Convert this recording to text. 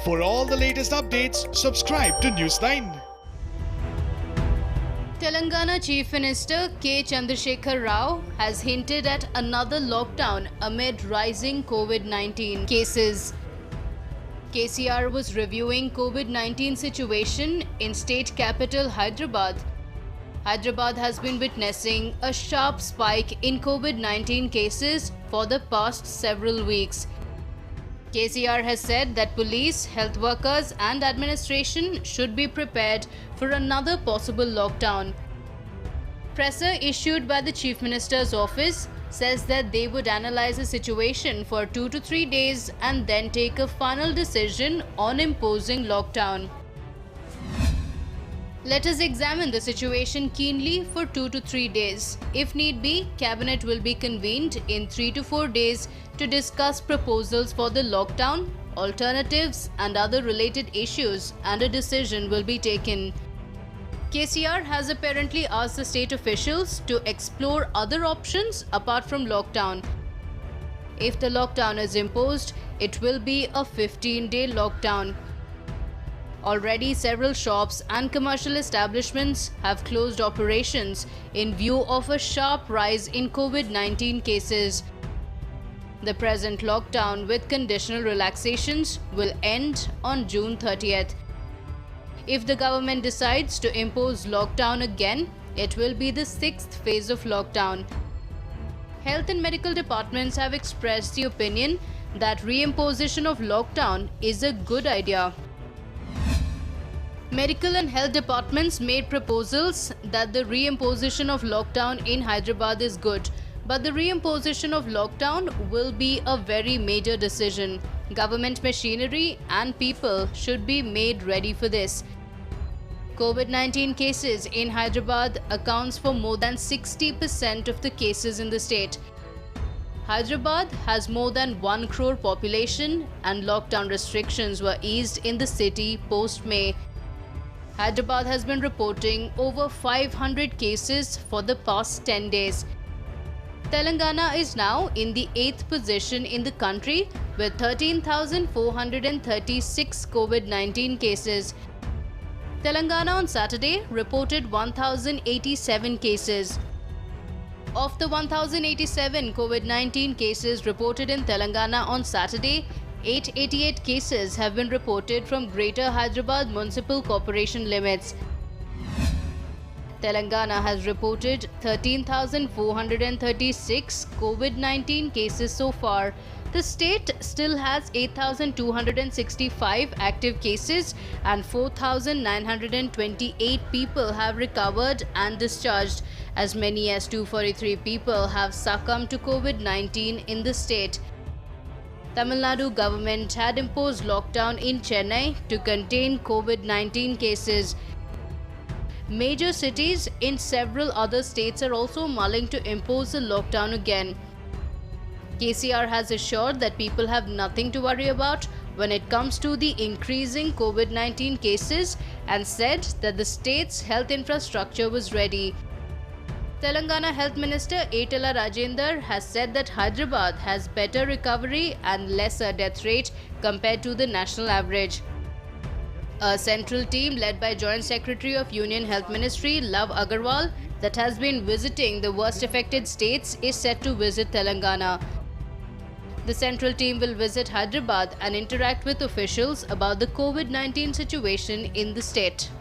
For all the latest updates, subscribe to News9. Telangana Chief Minister K. Chandrasekhar Rao has hinted at another lockdown amid rising COVID-19 cases. KCR was reviewing COVID-19 situation in state capital Hyderabad. Hyderabad has been witnessing a sharp spike in COVID-19 cases for the past several weeks. KCR has said that police, health workers and administration should be prepared for another possible lockdown. Presser issued by the Chief Minister's office says that they would analyze the situation for 2 to 3 days and then take a final decision on imposing lockdown. Let us examine the situation keenly for 2 to 3 days. If need be, Cabinet will be convened in 3 to 4 days to discuss proposals for the lockdown, alternatives and other related issues, and a decision will be taken. KCR has apparently asked the state officials to explore other options apart from lockdown. If the lockdown is imposed, it will be a 15-day lockdown. Already several shops and commercial establishments have closed operations in view of a sharp rise in COVID-19 cases. The present lockdown with conditional relaxations will end on June 30th. If the government decides to impose lockdown again, it will be the 6th phase of lockdown. Health and medical departments have expressed the opinion that reimposition of lockdown is a good idea. Medical and health departments made proposals that the reimposition of lockdown in Hyderabad is good, but the reimposition of lockdown will be a very major decision. Government machinery and people should be made ready for this. COVID-19 cases in Hyderabad accounts for more than 60% of the cases in the state. Hyderabad has more than 1 crore population and lockdown restrictions were eased in the city post-May. Hyderabad has been reporting over 500 cases for the past 10 days. Telangana is now in the 8th position in the country with 13,436 COVID-19 cases. Telangana on Saturday reported 1,087 cases. Of the 1,087 COVID-19 cases reported in Telangana on Saturday, 888 cases have been reported from Greater Hyderabad Municipal Corporation limits. Telangana has reported 13,436 COVID-19 cases so far. The state still has 8,265 active cases and 4,928 people have recovered and discharged. As many as 243 people have succumbed to COVID-19 in the state. Tamil Nadu government had imposed lockdown in Chennai to contain COVID-19 cases. Major cities in several other states are also mulling to impose a lockdown again. KCR has assured that people have nothing to worry about when it comes to the increasing COVID-19 cases and said that the state's health infrastructure was ready. Telangana Health Minister Etala Rajender has said that Hyderabad has better recovery and lesser death rate compared to the national average. A central team led by Joint Secretary of Union Health Ministry Love Agarwal that has been visiting the worst affected states is set to visit Telangana. The central team will visit Hyderabad and interact with officials about the COVID-19 situation in the state.